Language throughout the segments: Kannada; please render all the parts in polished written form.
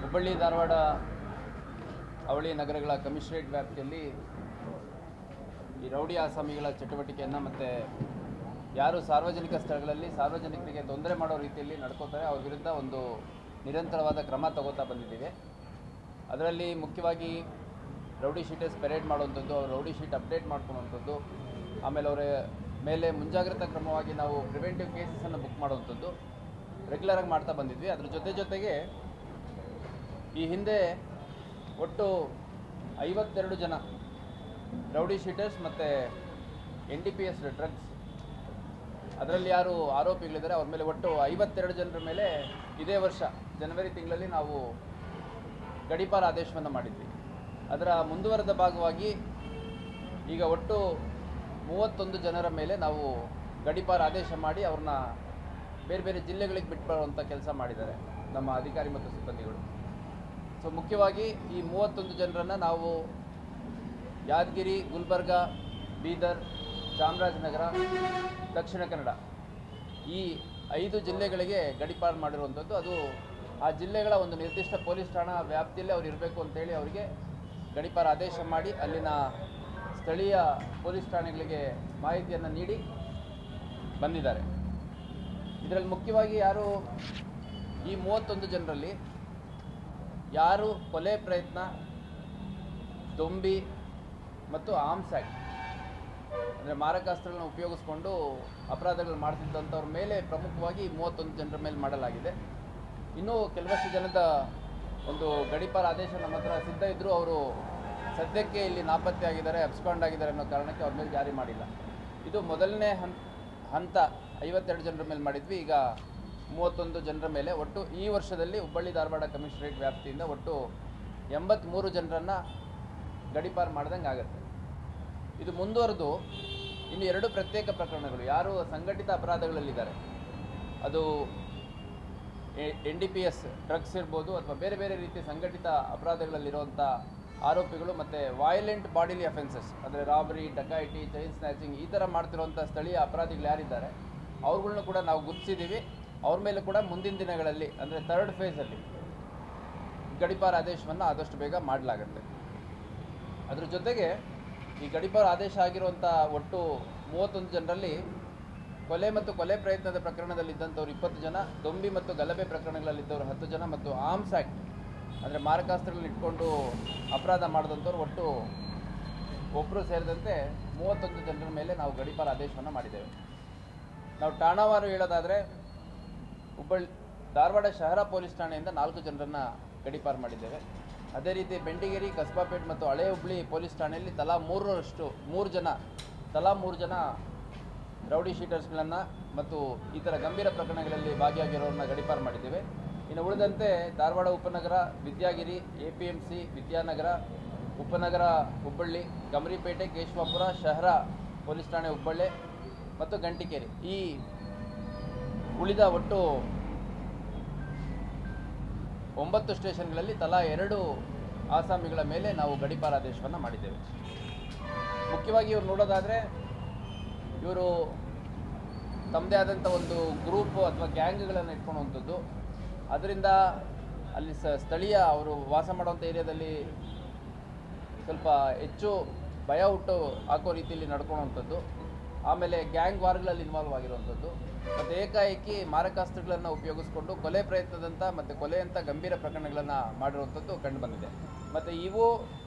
ಹುಬ್ಬಳ್ಳಿ ಧಾರವಾಡ ಅವಳಿ ನಗರಗಳ ಕಮಿಷನರೇಟ್ ವ್ಯಾಪ್ತಿಯಲ್ಲಿ ಈ ರೌಡಿ ಆಸಾಮಿಗಳ ಚಟುವಟಿಕೆಯನ್ನು ಮತ್ತು ಯಾರು ಸಾರ್ವಜನಿಕ ಸ್ಥಳಗಳಲ್ಲಿ ಸಾರ್ವಜನಿಕರಿಗೆ ತೊಂದರೆ ಮಾಡೋ ರೀತಿಯಲ್ಲಿ ನಡ್ಕೋತಾರೆ ಅವ್ರ ವಿರುದ್ಧ ಒಂದು ನಿರಂತರವಾದ ಕ್ರಮ ತಗೋತಾ ಬಂದಿದ್ದೀವಿ. ಅದರಲ್ಲಿ ಮುಖ್ಯವಾಗಿ ರೌಡಿ ಶೀಟರ್ಸ್ ಪೆರೇಡ್ ಮಾಡುವಂಥದ್ದು, ಅವ್ರ ರೌಡಿ ಶೀಟ್ ಅಪ್ಡೇಟ್ ಮಾಡ್ಕೊಳ್ಳುವಂಥದ್ದು, ಆಮೇಲೆ ಅವರ ಮೇಲೆ ಮುಂಜಾಗ್ರತಾ ಕ್ರಮವಾಗಿ ನಾವು ಪ್ರಿವೆಂಟಿವ್ ಕೇಸಸನ್ನು ಬುಕ್ ಮಾಡುವಂಥದ್ದು ರೆಗ್ಯುಲರಾಗಿ ಮಾಡ್ತಾ ಬಂದಿದ್ವಿ. ಅದ್ರ ಜೊತೆಗೆ ಈ ಹಿಂದೆ ಒಟ್ಟು 52 ಜನ ರೌಡಿ ಶೀಟರ್ಸ್ ಮತ್ತು NDPS ಡ್ರಗ್ಸ್ ಅದರಲ್ಲಿ ಯಾರು ಆರೋಪಿಗಳಿದ್ದಾರೆ ಅವ್ರ ಮೇಲೆ ಒಟ್ಟು 52 ಜನರ ಮೇಲೆ ಇದೇ ವರ್ಷ ಜನವರಿ ತಿಂಗಳಲ್ಲಿ ನಾವು ಗಡೀಪಾರ ಆದೇಶವನ್ನು ಮಾಡಿದ್ವಿ. ಅದರ ಮುಂದುವರೆದ ಭಾಗವಾಗಿ ಈಗ ಒಟ್ಟು 31 ಜನರ ಮೇಲೆ ನಾವು ಗಡೀಪಾರ ಆದೇಶ ಮಾಡಿ ಅವ್ರನ್ನ ಬೇರೆ ಬೇರೆ ಜಿಲ್ಲೆಗಳಿಗೆ ಬಿಟ್ಬರುವಂಥ ಕೆಲಸ ಮಾಡಿದ್ದಾರೆ ನಮ್ಮ ಅಧಿಕಾರಿ ಮತ್ತು ಸಿಬ್ಬಂದಿಗಳು. ಸೊ ಮುಖ್ಯವಾಗಿ ಈ 31 ಜನರನ್ನು ನಾವು ಯಾದಗಿರಿ, ಗುಲ್ಬರ್ಗ, ಬೀದರ್, ಚಾಮರಾಜನಗರ, ದಕ್ಷಿಣ ಕನ್ನಡ ಈ 5 ಜಿಲ್ಲೆಗಳಿಗೆ ಗಡೀಪಾರು ಮಾಡಿರುವಂಥದ್ದು. ಅದು ಆ ಜಿಲ್ಲೆಗಳ ಒಂದು ನಿರ್ದಿಷ್ಟ ಪೊಲೀಸ್ ಠಾಣಾ ವ್ಯಾಪ್ತಿಯಲ್ಲಿ ಅವ್ರು ಇರಬೇಕು ಅಂತೇಳಿ ಅವರಿಗೆ ಗಡೀಪಾರ ಆದೇಶ ಮಾಡಿ ಅಲ್ಲಿನ ಸ್ಥಳೀಯ ಪೊಲೀಸ್ ಠಾಣೆಗಳಿಗೆ ಮಾಹಿತಿಯನ್ನು ನೀಡಿ ಬಂದಿದ್ದಾರೆ. ಇದರಲ್ಲಿ ಮುಖ್ಯವಾಗಿ ಯಾರು ಈ 31 ಜನರಲ್ಲಿ ಯಾರು ಕೊಲೆ ಪ್ರಯತ್ನ, ದೊಂಬಿ ಮತ್ತು ಆರ್ಮ್ಸ್ ಆ್ಯಕ್ಟ್ ಅಂದರೆ ಮಾರಕಾಸ್ತ್ರಗಳನ್ನ ಉಪಯೋಗಿಸ್ಕೊಂಡು ಅಪರಾಧಗಳು ಮಾಡ್ತಿದ್ದಂಥವ್ರ ಮೇಲೆ ಪ್ರಮುಖವಾಗಿ 31 ಜನರ ಮೇಲೆ ಮಾಡಲಾಗಿದೆ. ಇನ್ನೂ ಕೆಲವಷ್ಟು ಜನದ ಒಂದು ಗಡೀಪಾರ ಆದೇಶ ನಮ್ಮ ಹತ್ರ ಸಿದ್ಧ ಇದ್ದರೂ ಅವರು ಸದ್ಯಕ್ಕೆ ಇಲ್ಲಿ ನಾಪತ್ತೆ ಆಗಿದ್ದಾರೆ, ಅಬ್ಸ್ಕಾಂಡ್ ಆಗಿದ್ದಾರೆ ಅನ್ನೋ ಕಾರಣಕ್ಕೆ ಅವ್ರ ಮೇಲೆ ಜಾರಿ ಮಾಡಿಲ್ಲ. ಇದು ಮೊದಲನೇ ಹಂತ 52 ಜನರ ಮೇಲೆ ಮಾಡಿದ್ವಿ. ಈಗ 31 ಜನರ ಮೇಲೆ ಒಟ್ಟು ಈ ವರ್ಷದಲ್ಲಿ ಹುಬ್ಬಳ್ಳಿ ಧಾರವಾಡ ಕಮಿಷನರೇಟ್ ವ್ಯಾಪ್ತಿಯಿಂದ ಒಟ್ಟು 83 ಜನರನ್ನು ಗಡೀಪಾರು ಮಾಡ್ದಂಗೆ ಆಗುತ್ತೆ. ಇದು ಮುಂದುವರೆದು ಇನ್ನು 2 ಪ್ರತ್ಯೇಕ ಪ್ರಕರಣಗಳು ಯಾರು ಸಂಘಟಿತ ಅಪರಾಧಗಳಲ್ಲಿದ್ದಾರೆ, ಅದು NDPS ಡ್ರಗ್ಸ್ ಇರ್ಬೋದು ಅಥವಾ ಬೇರೆ ಬೇರೆ ರೀತಿಯ ಸಂಘಟಿತ ಅಪರಾಧಗಳಲ್ಲಿರುವಂಥ ಆರೋಪಿಗಳು ಮತ್ತು ವೈಲೆಂಟ್ ಬಾಡಿಲಿ ಅಫೆನ್ಸಸ್ ಅಂದರೆ ರಾಬರಿ, ಡಕಾಯಿಟಿ, ಚೈನ್ ಸ್ನ್ಯಾಚಿಂಗ್ ಈ ಥರ ಮಾಡ್ತಿರುವಂಥ ಸ್ಥಳೀಯ ಅಪರಾಧಿಗಳು ಯಾರಿದ್ದಾರೆ ಅವ್ರುಗಳ್ನ ಕೂಡ ನಾವು ಗುರುತಿಸಿದ್ದೀವಿ. ಅವ್ರ ಮೇಲೆ ಕೂಡ ಮುಂದಿನ ದಿನಗಳಲ್ಲಿ ಅಂದರೆ 3rd ಫೇಸಲ್ಲಿ ಗಡೀಪಾರ ಆದೇಶವನ್ನು ಆದಷ್ಟು ಬೇಗ ಮಾಡಲಾಗುತ್ತೆ. ಅದ್ರ ಜೊತೆಗೆ ಈ ಗಡೀಪಾರ ಆದೇಶ ಆಗಿರುವಂಥ ಒಟ್ಟು 31 ಜನರಲ್ಲಿ ಕೊಲೆ ಮತ್ತು ಕೊಲೆ ಪ್ರಯತ್ನದ ಪ್ರಕರಣದಲ್ಲಿದ್ದಂಥವ್ರು 20 ಜನ, ದೊಂಬಿ ಮತ್ತು ಗಲಭೆ ಪ್ರಕರಣಗಳಲ್ಲಿದ್ದವರು 10 ಜನ ಮತ್ತು ಆರ್ಮ್ಸ್ ಆ್ಯಕ್ಟ್ ಅಂದರೆ ಮಾರಕಾಸ್ತ್ರಗಳನ್ನ ಇಟ್ಕೊಂಡು ಅಪರಾಧ ಮಾಡಿದಂಥವ್ರು ಒಟ್ಟು ಒಬ್ಬರು ಸೇರಿದಂತೆ 31 ಜನರ ಮೇಲೆ ನಾವು ಗಡೀಪಾರ ಆದೇಶವನ್ನು ಮಾಡಿದ್ದೇವೆ. ನಾವು ಠಾಣಾವಾರು ಹೇಳೋದಾದರೆ ಹುಬ್ಬಳ್ಳಿ ಧಾರವಾಡ ಶಹರ ಪೊಲೀಸ್ ಠಾಣೆಯಿಂದ 4 ಜನರನ್ನು ಗಡೀಪಾರು ಮಾಡಿದ್ದೇವೆ. ಅದೇ ರೀತಿ ಬೆಂಡಿಗೇರಿ, ಕಸ್ಬಾಪೇಟ್ ಮತ್ತು ಹಳೆ ಹುಬ್ಬಳ್ಳಿ ಪೊಲೀಸ್ ಠಾಣೆಯಲ್ಲಿ ತಲಾ 3 ಜನ ರೌಡಿ ಶೀಟರ್ಸ್ಗಳನ್ನು ಮತ್ತು ಈ ಥರ ಗಂಭೀರ ಪ್ರಕರಣಗಳಲ್ಲಿ ಭಾಗಿಯಾಗಿರೋರನ್ನ ಗಡೀಪಾರು ಮಾಡಿದ್ದೇವೆ. ಇನ್ನು ಉಳಿದಂತೆ ಧಾರವಾಡ ಉಪನಗರ, ವಿದ್ಯಾಗಿರಿ, APMC, ವಿದ್ಯಾನಗರ, ಉಪನಗರ ಹುಬ್ಬಳ್ಳಿ, ಗಮರಿಪೇಟೆ, ಕೇಶವಾಪುರ, ಶಹರ ಪೊಲೀಸ್ ಠಾಣೆ ಹುಬ್ಬಳ್ಳಿ ಮತ್ತು ಗಂಟಿಕೇರಿ ಈ ಉಳಿದ ಒಟ್ಟು 9 ಸ್ಟೇಷನ್ಗಳಲ್ಲಿ ತಲಾ 2 ಆಸಾಮಿಗಳ ಮೇಲೆ ನಾವು ಗಡೀಪಾರ ಆದೇಶವನ್ನು ಮಾಡಿದ್ದೇವೆ. ಮುಖ್ಯವಾಗಿ ಇವ್ರು ನೋಡೋದಾದರೆ ಇವರು ತಮ್ಮದೇ ಆದಂಥ ಒಂದು ಗ್ರೂಪು ಅಥವಾ ಗ್ಯಾಂಗ್ಗಳನ್ನು ಇಟ್ಕೊಳ್ಳುವಂಥದ್ದು, ಅದರಿಂದ ಅಲ್ಲಿ ಸ್ಥಳೀಯ ಅವರು ವಾಸ ಮಾಡುವಂಥ ಏರಿಯಾದಲ್ಲಿ ಸ್ವಲ್ಪ ಹೆಚ್ಚು ಭಯ ಹುಟ್ಟು ಹಾಕೋ ರೀತಿಯಲ್ಲಿ ನಡ್ಕೊಳ್ಳುವಂಥದ್ದು, ಆಮೇಲೆ ಗ್ಯಾಂಗ್ ವಾರ್ಗಳಲ್ಲಿ ಇನ್ವಾಲ್ವ್ ಆಗಿರುವಂಥದ್ದು ಮತ್ತು ಏಕಾಏಕಿ ಮಾರಕಾಸ್ತ್ರಗಳನ್ನು ಉಪಯೋಗಿಸ್ಕೊಂಡು ಕೊಲೆ ಪ್ರಯತ್ನದಂಥ ಮತ್ತು ಕೊಲೆಯಂಥ ಗಂಭೀರ ಪ್ರಕರಣಗಳನ್ನು ಮಾಡಿರುವಂಥದ್ದು ಕಂಡುಬಂದಿದೆ. ಮತ್ತು ಇವು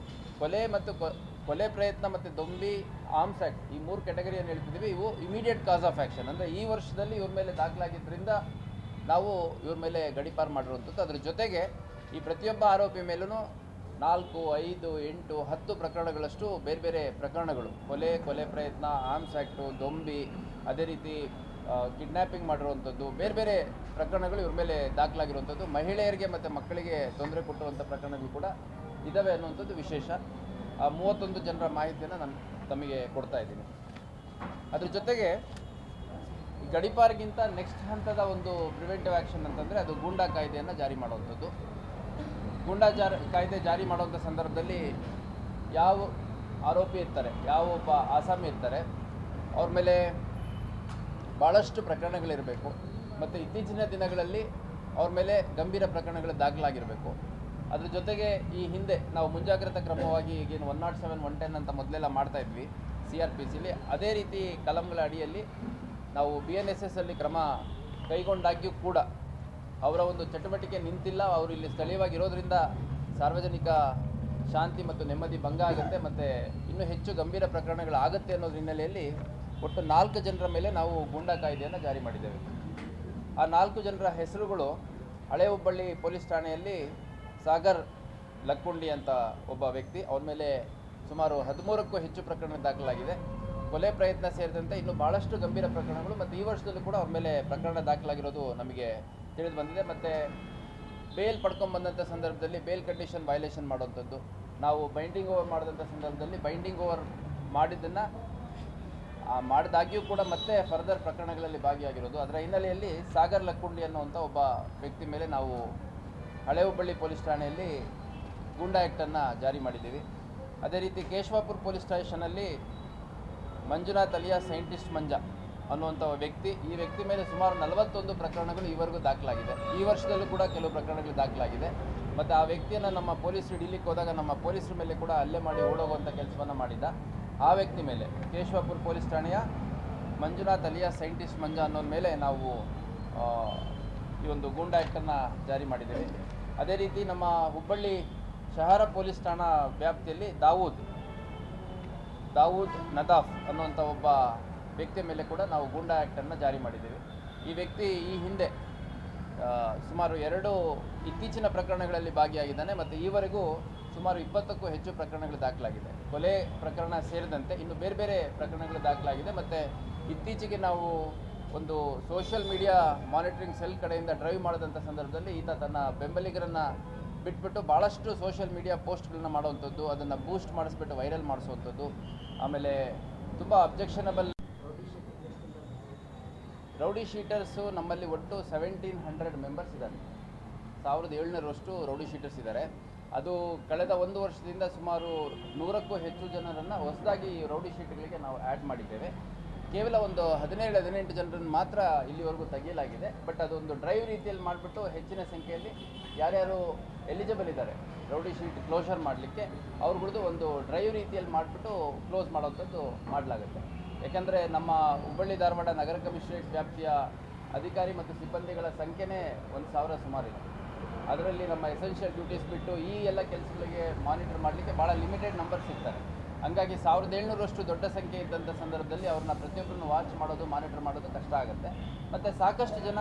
ಕೊಲೆ ಮತ್ತು ಕೊಲೆ ಪ್ರಯತ್ನ ಮತ್ತು ದೊಂಬಿ, ಆರ್ಮ್ಸ್ ಆ್ಯಕ್ಟ್ ಈ 3 ಕ್ಯಾಟಗರಿಯನ್ನು ಹೇಳ್ತಿದ್ದೀವಿ. ಇವು ಇಮಿಡಿಯೇಟ್ ಕಾಸ್ ಆಫ್ ಆ್ಯಕ್ಷನ್ ಅಂದರೆ ಈ ವರ್ಷದಲ್ಲಿ ಇವ್ರ ಮೇಲೆ ದಾಖಲಾಗಿದ್ದರಿಂದ ನಾವು ಇವ್ರ ಮೇಲೆ ಗಡೀಪಾರು ಮಾಡಿರುವಂಥದ್ದು. ಅದ್ರ ಜೊತೆಗೆ ಈ ಪ್ರತಿಯೊಬ್ಬ ಆರೋಪಿ ಮೇಲೂ 4, 5, 8, 10 ಪ್ರಕರಣಗಳಷ್ಟು ಬೇರೆ ಬೇರೆ ಪ್ರಕರಣಗಳು ಕೊಲೆ ಪ್ರಯತ್ನ, ಆರ್ಮ್ಸ್ ಆ್ಯಕ್ಟು, ದೊಂಬಿ, ಅದೇ ರೀತಿ ಕಿಡ್ನ್ಯಾಪಿಂಗ್ ಮಾಡಿರುವಂಥದ್ದು ಬೇರೆ ಬೇರೆ ಪ್ರಕರಣಗಳು ಇವ್ರ ಮೇಲೆ ದಾಖಲಾಗಿರುವಂಥದ್ದು. ಮಹಿಳೆಯರಿಗೆ ಮತ್ತು ಮಕ್ಕಳಿಗೆ ತೊಂದರೆ ಕೊಟ್ಟುವಂಥ ಪ್ರಕರಣಗಳು ಕೂಡ ಇದ್ದಾವೆ ಅನ್ನುವಂಥದ್ದು ವಿಶೇಷ. ಆ 31 ಜನರ ಮಾಹಿತಿಯನ್ನು ನಾನು ತಮಗೆ ಕೊಡ್ತಾ ಇದ್ದೀನಿ. ಅದ್ರ ಜೊತೆಗೆ ಈ ಗಡೀಪಾರಿಗಿಂತ ನೆಕ್ಸ್ಟ್ ಹಂತದ ಒಂದು ಪ್ರಿವೆಂಟಿವ್ ಆ್ಯಕ್ಷನ್ ಅಂತಂದರೆ ಅದು ಗೂಂಡಾ ಕಾಯ್ದೆಯನ್ನು ಜಾರಿ ಮಾಡುವಂಥದ್ದು. ಗೂಂಡಾ ಕಾಯ್ದೆ ಜಾರಿ ಮಾಡುವಂಥ ಸಂದರ್ಭದಲ್ಲಿ ಯಾವ ಆರೋಪಿ ಇರ್ತಾರೆ, ಯಾವ ಒಬ್ಬ ಆಸಾಮಿ ಇರ್ತಾರೆ, ಅವ್ರ ಮೇಲೆ ಭಾಳಷ್ಟು ಪ್ರಕರಣಗಳಿರಬೇಕು. ಮತ್ತು ಇತ್ತೀಚಿನ ದಿನಗಳಲ್ಲಿ ಅವ್ರ ಮೇಲೆ ಗಂಭೀರ ಪ್ರಕರಣಗಳು ದಾಖಲಾಗಿರಬೇಕು. ಅದ್ರ ಜೊತೆಗೆ ಈ ಹಿಂದೆ ನಾವು ಮುಂಜಾಗ್ರತಾ ಕ್ರಮವಾಗಿ ಈಗೇನು 107, 110 ಅಂತ ಮೊದಲೆಲ್ಲ ಮಾಡ್ತಾ ಇದ್ವಿ CRPCಲಿ, ಅದೇ ರೀತಿ ಕಲಂಗಳ ಅಡಿಯಲ್ಲಿ ನಾವು BNSS ಅಲ್ಲಿ ಕ್ರಮ ಕೈಗೊಂಡಾಗ್ಯೂ ಕೂಡ ಅವರ ಒಂದು ಚಟುವಟಿಕೆ ನಿಂತಿಲ್ಲ. ಅವರು ಇಲ್ಲಿ ಸ್ಥಳೀಯವಾಗಿರೋದ್ರಿಂದ ಸಾರ್ವಜನಿಕ ಶಾಂತಿ ಮತ್ತು ನೆಮ್ಮದಿ ಭಂಗ ಆಗುತ್ತೆ ಮತ್ತು ಇನ್ನೂ ಹೆಚ್ಚು ಗಂಭೀರ ಪ್ರಕರಣಗಳಾಗುತ್ತೆ ಅನ್ನೋದ್ರ ಹಿನ್ನೆಲೆಯಲ್ಲಿ ಒಟ್ಟು 4 ಜನರ ಮೇಲೆ ನಾವು ಗೂಂಡಾ ಕಾಯ್ದೆಯನ್ನು ಜಾರಿ ಮಾಡಿದ್ದೇವೆ. ಆ 4 ಜನರ ಹೆಸರುಗಳು ಹಳೆ ಹುಬ್ಬಳ್ಳಿ ಪೊಲೀಸ್ ಠಾಣೆಯಲ್ಲಿ ಸಾಗರ್ ಲಕ್ಕುಂಡಿ ಅಂತ ಒಬ್ಬ ವ್ಯಕ್ತಿ, ಅವನ ಮೇಲೆ ಸುಮಾರು 13ಕ್ಕೂ ಹೆಚ್ಚು ಪ್ರಕರಣ ದಾಖಲಾಗಿದೆ. ಕೊಲೆ ಪ್ರಯತ್ನ ಸೇರಿದಂತೆ ಇನ್ನೂ ಭಾಳಷ್ಟು ಗಂಭೀರ ಪ್ರಕರಣಗಳು ಮತ್ತು ಈ ವರ್ಷದಲ್ಲೂ ಕೂಡ ಅವ್ರ ಮೇಲೆ ಪ್ರಕರಣ ದಾಖಲಾಗಿರೋದು ನಮಗೆ ತಿಳಿದು ಬಂದಿದೆ. ಮತ್ತು ಬೇಲ್ ಪಡ್ಕೊಂಡ್ಬಂದಂಥ ಸಂದರ್ಭದಲ್ಲಿ ಬೇಲ್ ಕಂಡೀಷನ್ ವೈಲೇಷನ್ ಮಾಡೋವಂಥದ್ದು, ನಾವು ಬೈಂಡಿಂಗ್ ಓವರ್ ಮಾಡಿದಂಥ ಸಂದರ್ಭದಲ್ಲಿ ಬೈಂಡಿಂಗ್ ಓವರ್ ಮಾಡಿದ್ದನ್ನು ಮಾಡಿದಾಗ್ಯೂ ಕೂಡ ಮತ್ತೆ ಫರ್ದರ್ ಪ್ರಕರಣಗಳಲ್ಲಿ ಭಾಗಿಯಾಗಿರೋದು. ಅದರ ಹಿನ್ನೆಲೆಯಲ್ಲಿ ಸಾಗರ್ ಲಕ್ಕುಂಡಿ ಅನ್ನುವಂಥ ಒಬ್ಬ ವ್ಯಕ್ತಿ ಮೇಲೆ ನಾವು ಹಳೆ ಹುಬ್ಬಳ್ಳಿ ಪೊಲೀಸ್ ಠಾಣೆಯಲ್ಲಿ ಗೂಂಡಾ ಆ್ಯಕ್ಟನ್ನು ಜಾರಿ ಮಾಡಿದ್ದೀವಿ. ಅದೇ ರೀತಿ ಕೇಶವಾಪುರ ಪೊಲೀಸ್ ಸ್ಟೇಷನಲ್ಲಿ ಮಂಜುನಾಥ್ ಅಲಿಯಾ ಸೈಂಟಿಸ್ಟ್ ಮಂಜಾ ಅನ್ನುವಂಥ ವ್ಯಕ್ತಿ, ಈ ವ್ಯಕ್ತಿ ಮೇಲೆ ಸುಮಾರು 41 ಪ್ರಕರಣಗಳು ಈವರೆಗೂ ದಾಖಲಾಗಿದೆ. ಈ ವರ್ಷದಲ್ಲೂ ಕೂಡ ಕೆಲವು ಪ್ರಕರಣಗಳು ದಾಖಲಾಗಿದೆ. ಮತ್ತು ಆ ವ್ಯಕ್ತಿಯನ್ನು ನಮ್ಮ ಪೊಲೀಸರು ಹಿಡಿಲಿಕ್ಕೆ ಹೋದಾಗ ನಮ್ಮ ಪೊಲೀಸರ ಮೇಲೆ ಕೂಡ ಹಲ್ಲೆ ಮಾಡಿ ಓಡೋಗುವಂಥ ಕೆಲಸವನ್ನು ಮಾಡಿದ್ದ. ಆ ವ್ಯಕ್ತಿ ಮೇಲೆ ಕೇಶವಾಪುರ ಪೊಲೀಸ್ ಠಾಣೆಯ ಮಂಜುನಾಥ್ ಅಲಿಯಾ ಸೈಂಟಿಸ್ಟ್ ಮಂಜಾ ಅನ್ನೋರ ಮೇಲೆ ನಾವು ಈ ಒಂದು ಗೂಂಡಾ ಆ್ಯಕ್ಟನ್ನು ಜಾರಿ ಮಾಡಿದ್ದೇವೆ. ಅದೇ ರೀತಿ ನಮ್ಮ ಹುಬ್ಬಳ್ಳಿ ಶಹರ ಪೊಲೀಸ್ ಠಾಣಾ ವ್ಯಾಪ್ತಿಯಲ್ಲಿ ದಾವೂದ್ ನದಾಫ್ ಅನ್ನುವಂಥ ಒಬ್ಬ ವ್ಯಕ್ತಿಯ ಮೇಲೆ ಕೂಡ ನಾವು ಗೂಂಡಾ ಆ್ಯಕ್ಟನ್ನು ಜಾರಿ ಮಾಡಿದ್ದೇವೆ. ಈ ವ್ಯಕ್ತಿ ಈ ಹಿಂದೆ ಸುಮಾರು 2 ಇತ್ತೀಚಿನ ಪ್ರಕರಣಗಳಲ್ಲಿ ಭಾಗಿಯಾಗಿದ್ದಾನೆ ಮತ್ತು ಈವರೆಗೂ ಸುಮಾರು 20ಕ್ಕೂ ಹೆಚ್ಚು ಪ್ರಕರಣಗಳು ದಾಖಲಾಗಿದೆ. ಕೊಲೆ ಪ್ರಕರಣ ಸೇರಿದಂತೆ ಇನ್ನು ಬೇರೆ ಬೇರೆ ಪ್ರಕರಣಗಳು ದಾಖಲಾಗಿದೆ. ಮತ್ತು ಇತ್ತೀಚೆಗೆ ನಾವು ಒಂದು ಸೋಷಿಯಲ್ ಮೀಡಿಯಾ ಮಾನಿಟರಿಂಗ್ ಸೆಲ್ ಕಡೆಯಿಂದ ಡ್ರೈವ್ ಮಾಡಿದಂಥ ಸಂದರ್ಭದಲ್ಲಿ ಈತ ತನ್ನ ಬೆಂಬಲಿಗರನ್ನು ಬಿಟ್ಬಿಟ್ಟು ಭಾಳಷ್ಟು ಸೋಷಿಯಲ್ ಮೀಡಿಯಾ ಪೋಸ್ಟ್ಗಳನ್ನ ಮಾಡುವಂಥದ್ದು, ಅದನ್ನು ಬೂಸ್ಟ್ ಮಾಡಿಸ್ಬಿಟ್ಟು ವೈರಲ್ ಮಾಡಿಸುವಂಥದ್ದು, ಆಮೇಲೆ ತುಂಬ ಅಬ್ಜೆಕ್ಷನಬಲ್ ರೌಡಿ ಶೀಟರ್ಸು ನಮ್ಮಲ್ಲಿ ಒಟ್ಟು 1700 ಮೆಂಬರ್ಸ್ ಇದ್ದಾರೆ. 1700ರಷ್ಟು ರೌಡಿ ಶೀಟರ್ಸ್ ಇದ್ದಾರೆ. ಅದು ಕಳೆದ 1 ವರ್ಷದಿಂದ ಸುಮಾರು 100ಕ್ಕೂ ಹೆಚ್ಚು ಜನರನ್ನು ಹೊಸದಾಗಿ ರೌಡಿ ಶೀಟ್ಗಳಿಗೆ ನಾವು ಆ್ಯಡ್ ಮಾಡಿದ್ದೇವೆ. ಕೇವಲ ಒಂದು 17-18 ಜನರನ್ನು ಮಾತ್ರ ಇಲ್ಲಿವರೆಗೂ ತೆಗೆಯಲಾಗಿದೆ. ಬಟ್ ಅದೊಂದು ಡ್ರೈವ್ ರೀತಿಯಲ್ಲಿ ಮಾಡಿಬಿಟ್ಟು ಹೆಚ್ಚಿನ ಸಂಖ್ಯೆಯಲ್ಲಿ ಯಾರ್ಯಾರು ಎಲಿಜಿಬಲ್ ಇದ್ದಾರೆ ರೌಡಿ ಶೀಟ್ ಕ್ಲೋಸರ್ ಮಾಡಲಿಕ್ಕೆ ಅವ್ರುಗಳದ್ದು ಒಂದು ಡ್ರೈವ್ ರೀತಿಯಲ್ಲಿ ಮಾಡಿಬಿಟ್ಟು ಕ್ಲೋಸ್ ಮಾಡೋವಂಥದ್ದು ಮಾಡಲಾಗುತ್ತೆ. ಯಾಕಂದರೆ ನಮ್ಮ ಹುಬ್ಬಳ್ಳಿ ಧಾರವಾಡ ನಗರ ಕಮಿಷನರೇಟ್ ವ್ಯಾಪ್ತಿಯ ಅಧಿಕಾರಿ ಮತ್ತು ಸಿಬ್ಬಂದಿಗಳ ಸಂಖ್ಯೆನೇ 1000 ಸುಮಾರಿದೆ. ಅದರಲ್ಲಿ ನಮ್ಮ ಎಸೆನ್ಷಿಯಲ್ ಡ್ಯೂಟೀಸ್ ಬಿಟ್ಟು ಈ ಎಲ್ಲ ಕೆಲಸಗಳಿಗೆ ಮಾನಿಟರ್ ಮಾಡಲಿಕ್ಕೆ ಭಾಳ ಲಿಮಿಟೆಡ್ ನಂಬರ್ಸ್ ಇರ್ತಾರೆ. ಹಂಗಾಗಿ 1700ರಷ್ಟು ದೊಡ್ಡ ಸಂಖ್ಯೆ ಇದ್ದಂಥ ಸಂದರ್ಭದಲ್ಲಿ ಅವ್ರನ್ನ ಪ್ರತಿಯೊಬ್ಬರನ್ನು ವಾಚ್ ಮಾಡೋದು, ಮಾನಿಟರ್ ಮಾಡೋದು ಕಷ್ಟ ಆಗುತ್ತೆ. ಮತ್ತು ಸಾಕಷ್ಟು ಜನ